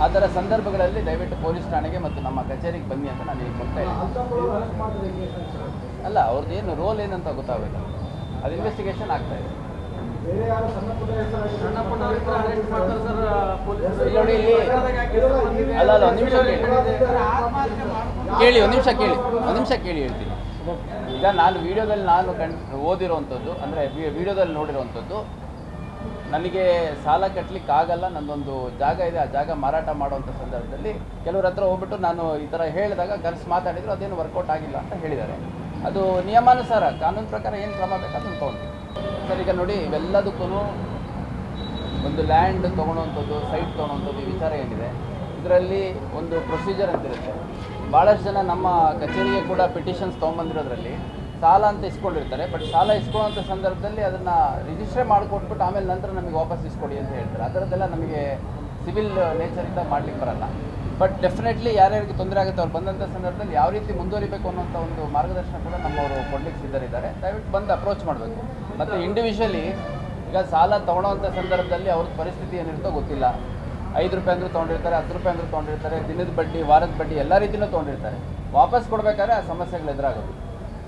ಆ ಥರ ಸಂದರ್ಭಗಳಲ್ಲಿ ದಯವಿಟ್ಟು ಪೊಲೀಸ್ ಠಾಣೆಗೆ ಮತ್ತು ನಮ್ಮ ಕಚೇರಿಗೆ ಬನ್ನಿ ಅಂತ ನಾನು ಈಗ ಕೊಡ್ತಾ ಇದ್ದೀನಿ. ಅಲ್ಲ, ಅವ್ರದ್ದೇನು ರೋಲ್ ಏನಂತ ಗೊತ್ತಾಗಬೇಕು, ಅದು ಇನ್ವೆಸ್ಟಿಗೇಷನ್ ಆಗ್ತಾಯಿದೆ. ನೋಡಿ ಇಲ್ಲಿ ಅಲ್ಲ ಒಂದು ನಿಮಿಷ ಕೇಳಿ ಹೇಳ್ತೀನಿ. ಈಗ ನಾನು ವಿಡಿಯೋದಲ್ಲಿ ಓದಿರೋವಂಥದ್ದು ಅಂದರೆ ವಿಡಿಯೋದಲ್ಲಿ ನೋಡಿರೋವಂಥದ್ದು, ನನಗೆ ಸಾಲ ಕಟ್ಟಲಿಕ್ಕೆ ಆಗಲ್ಲ, ನನ್ನೊಂದು ಜಾಗ ಇದೆ, ಆ ಜಾಗ ಮಾರಾಟ ಮಾಡುವಂಥ ಸಂದರ್ಭದಲ್ಲಿ ಕೆಲವ್ರ ಹತ್ರ ಹೋಗ್ಬಿಟ್ಟು ನಾನು ಈ ಥರ ಹೇಳಿದಾಗ ಕರೆಸಿ ಮಾತಾಡಿದ್ರು, ಅದೇನು ವರ್ಕೌಟ್ ಆಗಿಲ್ಲ ಅಂತ ಹೇಳಿದ್ದಾರೆ. ಅದು ನಿಯಮಾನುಸಾರ ಕಾನೂನು ಪ್ರಕಾರ ಏನು ಕ್ರಮ ಬೇಕು ಅದನ್ನು ತೊಗೊಳ್ತೀವಿ. ಸರ್, ಈಗ ನೋಡಿ ಇವೆಲ್ಲದಕ್ಕೂ ಒಂದು ಲ್ಯಾಂಡ್ ತೊಗೊಳೋವಂಥದ್ದು, ಸೈಟ್ ತೊಗೊಳೋವಂಥದ್ದು ಈ ವಿಚಾರ ಏನಿದೆ, ಇದರಲ್ಲಿ ಒಂದು ಪ್ರೊಸೀಜರ್ ಅಂತಿರುತ್ತೆ. ಭಾಳಷ್ಟು ಜನ ನಮ್ಮ ಕಚೇರಿಗೆ ಕೂಡ ಪಿಟಿಷನ್ಸ್ ತೊಗೊಂಬಂದಿರೋದ್ರಲ್ಲಿ ಸಾಲ ಅಂತ ಇಸ್ಕೊಂಡಿರ್ತಾರೆ. ಬಟ್ ಸಾಲ ಇಸ್ಕೊಳ್ಳೋಂಥ ಸಂದರ್ಭದಲ್ಲಿ ಅದನ್ನು ರಿಜಿಸ್ಟ್ರೇ ಮಾಡಿಕೊಟ್ಬಿಟ್ಟು ಆಮೇಲೆ ನಂತರ ನಮಗೆ ವಾಪಸ್ ಇಸ್ಕೊಡಿ ಅಂತ ಹೇಳ್ತಾರೆ. ಆ ಥರದ್ದೆಲ್ಲ ನಮಗೆ ಸಿವಿಲ್ ನೇಚರಿಂದ ಮಾಡಲಿಕ್ಕೆ ಬರಲ್ಲ. ಬಟ್ ಡೆಫಿನೆಟ್ಲಿ ಯಾರ್ಯಾರಿಗೆ ತೊಂದರೆ ಆಗುತ್ತೆ ಅವ್ರು ಬಂದಂಥ ಸಂದರ್ಭದಲ್ಲಿ ಯಾವ ರೀತಿ ಮುಂದುವರಿಬೇಕು ಅನ್ನೋಂಥ ಒಂದು ಮಾರ್ಗದರ್ಶನ ಕೂಡ ನಮ್ಮವರು ಕೊಡಲಿಕ್ಕೆ ಸಿದ್ಧರಿದ್ದಾರೆ. ದಯವಿಟ್ಟು ಬಂದು ಅಪ್ರೋಚ್ ಮಾಡಬೇಕು. ಮತ್ತು ಇಂಡಿವಿಜುವಲಿ ಈಗ ಸಾಲ ತೊಗೊಳೋವಂಥ ಸಂದರ್ಭದಲ್ಲಿ ಅವ್ರ ಪರಿಸ್ಥಿತಿ ಏನಿರುತ್ತೋ ಗೊತ್ತಿಲ್ಲ. 5 ರೂಪಾಯಿ ಅಂದರೂ ತೊಗೊಂಡಿರ್ತಾರೆ, 10 ರೂಪಾಯಿ ಅಂದರೂ ತೊಗೊಂಡಿರ್ತಾರೆ, ದಿನದ ಬಡ್ಡಿ, ವಾರದ ಬಡ್ಡಿ ಎಲ್ಲ ರೀತಿಯೂ ತೊಗೊಂಡಿರ್ತಾರೆ. ವಾಪಸ್ ಕೊಡಬೇಕಾದ್ರೆ ಆ ಸಮಸ್ಯೆಗಳು ಎದುರಾಗೋದು.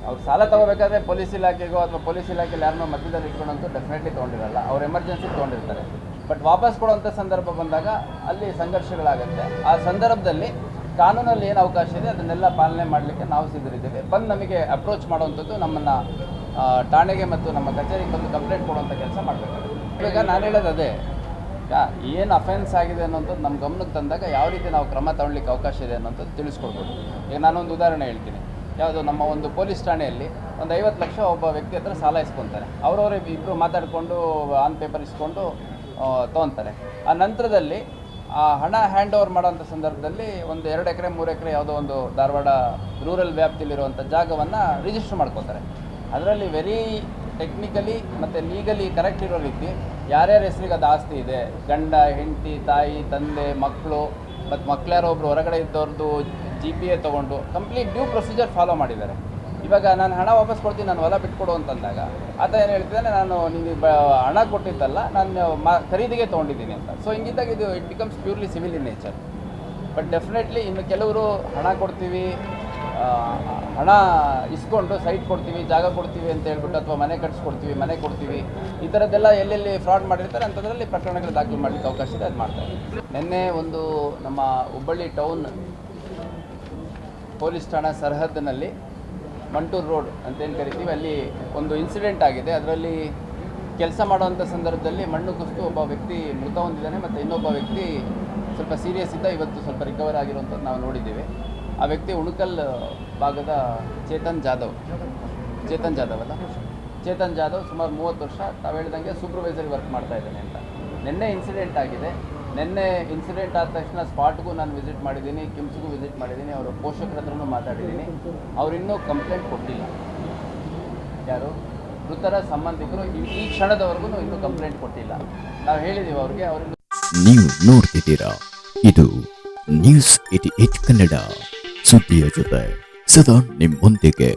ಅವ್ರು ಸಾಲ ತೊಗೋಬೇಕಾದ್ರೆ ಪೊಲೀಸ್ ಇಲಾಖೆಗೋ ಅಥವಾ ಪೊಲೀಸ್ ಇಲಾಖೆಯಲ್ಲಿ ಯಾರನ್ನೋ ಮಧ್ಯದಲ್ಲಿ ಇಟ್ಕೊಂಡಂತೂ ಡೆಫಿನೆಟ್ಲಿ ತೊಗೊಂಡಿರಲ್ಲ, ಅವ್ರು ಎಮರ್ಜೆನ್ಸಿ ತೊಗೊಂಡಿರ್ತಾರೆ. ಬಟ್ ವಾಪಸ್ ಕೊಡುವಂಥ ಸಂದರ್ಭ ಬಂದಾಗ ಅಲ್ಲಿ ಸಂಘರ್ಷಗಳಾಗುತ್ತೆ. ಆ ಸಂದರ್ಭದಲ್ಲಿ ಕಾನೂನಲ್ಲಿ ಏನು ಅವಕಾಶ ಇದೆ ಅದನ್ನೆಲ್ಲ ಪಾಲನೆ ಮಾಡಲಿಕ್ಕೆ ನಾವು ಸಿದ್ಧರಿದ್ದೇವೆ. ಬಂದು ನಮಗೆ ಅಪ್ರೋಚ್ ಮಾಡುವಂಥದ್ದು, ನಮ್ಮನ್ನು ಠಾಣೆಗೆ ಮತ್ತು ನಮ್ಮ ಕಚೇರಿಗೆ ಬಂದು ಕಂಪ್ಲೇಂಟ್ ಕೊಡುವಂಥ ಕೆಲಸ ಮಾಡಬೇಕಾಗುತ್ತೆ. ಇವಾಗ ನಾನು ಹೇಳೋದು ಅದೇ, ಏನು ಅಫೆನ್ಸ್ ಆಗಿದೆ ಅನ್ನೋಂಥದ್ದು ನಮ್ಮ ಗಮನಕ್ಕೆ ತಂದಾಗ ಯಾವ ರೀತಿ ನಾವು ಕ್ರಮ ತಗೊಳ್ಳಿಕ್ಕೆ ಅವಕಾಶ ಇದೆ ಅನ್ನೋಂಥದ್ದು ತಿಳಿಸ್ಕೊಡ್ಬೋದು. ಈಗ ನಾನೊಂದು ಉದಾಹರಣೆ ಹೇಳ್ತೀನಿ. ಯಾವುದು, ನಮ್ಮ ಒಂದು ಪೊಲೀಸ್ ಠಾಣೆಯಲ್ಲಿ ಒಂದು 50 ಲಕ್ಷ ಒಬ್ಬ ವ್ಯಕ್ತಿ ಹತ್ರ ಸಾಲ ಇಸ್ಕೊತಾರೆ. ಅವರವರೇ ಇಬ್ಬರು ಮಾತಾಡಿಕೊಂಡು ಆನ್ ಪೇಪರ್ ಇಸ್ಕೊಂಡು ತೊಗೊತಾರೆ. ಆ ನಂತರದಲ್ಲಿ ಆ ಹಣ ಹ್ಯಾಂಡ್ ಓವರ್ ಮಾಡೋಂಥ ಸಂದರ್ಭದಲ್ಲಿ ಒಂದು 2 ಎಕರೆ 3 ಎಕರೆ ಯಾವುದೋ ಒಂದು ಧಾರವಾಡ ರೂರಲ್ ವ್ಯಾಪ್ತಿಯಲ್ಲಿರುವಂಥ ಜಾಗವನ್ನು ರಿಜಿಸ್ಟರ್ ಮಾಡ್ಕೋತಾರೆ. ಅದರಲ್ಲಿ ವೆರಿ ಟೆಕ್ನಿಕಲಿ ಮತ್ತು ಲೀಗಲಿ ಕರೆಕ್ಟ್ ಇರೋ ರೀತಿ ಯಾರ್ಯಾರ ಹೆಸರಿಗೆ ಅದು ಆಸ್ತಿ ಇದೆ, ಗಂಡ, ಹೆಂಡತಿ, ತಾಯಿ, ತಂದೆ, ಮಕ್ಕಳು ಮತ್ತು ಮಕ್ಕಳ್ಯಾರೋ ಒಬ್ಬರು ಹೊರಗಡೆ ಇದ್ದವ್ರದ್ದು GPA ತೊಗೊಂಡು ಕಂಪ್ಲೀಟ್ ಡ್ಯೂ ಪ್ರೊಸೀಜರ್ ಫಾಲೋ ಮಾಡಿದ್ದಾರೆ. ಇವಾಗ ನಾನು ಹಣ ವಾಪಸ್ ಕೊಡ್ತೀನಿ, ನಾನು ಹೊಲ ಬಿಟ್ಕೊಡು ಅಂತಂದಾಗ ಆತ ಏನು ಹೇಳ್ತಿದ್ದಾನೆ, ನಾನು ನಿಮಗೆ ಹಣ ಕೊಟ್ಟಿದ್ದಲ್ಲ, ನಾನು ಖರೀದಿಗೆ ತೊಗೊಂಡಿದ್ದೀನಿ ಅಂತ. ಸೊ ಹಿಂಗಿದ್ದಾಗ ಇದು it becomes purely civil in nature. But definitely ಇನ್ನು ಕೆಲವರು ಹಣ ಕೊಡ್ತೀವಿ, ಹಣ ಇಸ್ಕೊಂಡು ಸೈಟ್ ಕೊಡ್ತೀವಿ, ಜಾಗ ಕೊಡ್ತೀವಿ ಅಂತ ಹೇಳ್ಬಿಟ್ಟು, ಅಥವಾ ಮನೆ ಕಟ್ಸ್ಕೊಡ್ತೀವಿ, ಮನೆ ಕೊಡ್ತೀವಿ, ಈ ಥರದ್ದೆಲ್ಲ ಎಲ್ಲೆಲ್ಲಿ ಫ್ರಾಡ್ ಮಾಡಿರ್ತಾರೆ ಅಂಥದ್ರಲ್ಲಿ ಪ್ರಕರಣಗಳು ದಾಖಲು ಮಾಡಲಿಕ್ಕೆ ಅವಕಾಶ ಇದೆ, ಅದು ಮಾಡ್ತಾರೆ. ನಿನ್ನೆ ಒಂದು ನಮ್ಮ ಹುಬ್ಬಳ್ಳಿ ಟೌನ್ ಪೊಲೀಸ್ ಠಾಣಾ ಸರಹದ್ದಿನಲ್ಲಿ ಮಂಟೂರು ರೋಡ್ ಅಂತೇನು ಕರಿತೀವಿ, ಅಲ್ಲಿ ಒಂದು ಇನ್ಸಿಡೆಂಟ್ ಆಗಿದೆ. ಅದರಲ್ಲಿ ಕೆಲಸ ಮಾಡುವಂಥ ಸಂದರ್ಭದಲ್ಲಿ ಮಣ್ಣು ಕುಸಿದು ಒಬ್ಬ ವ್ಯಕ್ತಿ ಮೃತ ಹೊಂದಿದ್ದಾನೆ ಮತ್ತು ಇನ್ನೊಬ್ಬ ವ್ಯಕ್ತಿ ಸ್ವಲ್ಪ ಸೀರಿಯಸ್ ಇದ್ದ, ಇವತ್ತು ಸ್ವಲ್ಪ ರಿಕವರ್ ಆಗಿರುವಂಥದ್ದು ನಾವು ನೋಡಿದ್ದೀವಿ. ಆ ವ್ಯಕ್ತಿ ಉಣಕಲ್ ಭಾಗದ ಚೇತನ್ ಜಾಧವ್ ಸುಮಾರು 30 ವರ್ಷ, ತಾವು ಹೇಳಿದಂಗೆ ಸೂಪರ್ವೈಸರಿ ವರ್ಕ್ ಮಾಡ್ತಾ ಇದ್ದಾನೆ ಅಂತ. ನಿನ್ನೆ ಇನ್ಸಿಡೆಂಟ್ ಆಗಿದೆ. ನಿನ್ನೆ ಇನ್ಸಿಡೆಂಟ್ ಆದ ತಕ್ಷಣ ಸ್ಪಾಟ್ಗೂ ನಾನು ವಿಸಿಟ್ ಮಾಡಿದ್ದೀನಿ, ಕಿಮ್ಸ್ಗೂ ವಿಸಿಟ್ ಮಾಡಿದ್ದೀನಿ, ಅವರ ಪೋಷಕರ ಹತ್ರನೂ ಮಾತಾಡಿದ್ದೀನಿ. ಅವರಿನ್ನೂ ಕಂಪ್ಲೇಂಟ್ ಕೊಟ್ಟಿಲ್ಲ. ಯಾರು ಮೃತರ ಸಂಬಂಧಿಕರು ಈ ಕ್ಷಣದವರೆಗೂ ಇನ್ನೂ ಕಂಪ್ಲೇಂಟ್ ಕೊಟ್ಟಿಲ್ಲ. ನಾವು ಹೇಳಿದ್ದೀವಿ ಅವ್ರಿಗೆ. ನೀವು ನೋಡ್ತಿದ್ದೀರಾ, ಇದು ನ್ಯೂಸ್ 88 ಕನ್ನಡ, ಸುದ್ದಿಯ ಜೊತೆ ಸದಾ ನಿಮ್ಮೊಂದಿಗೆ.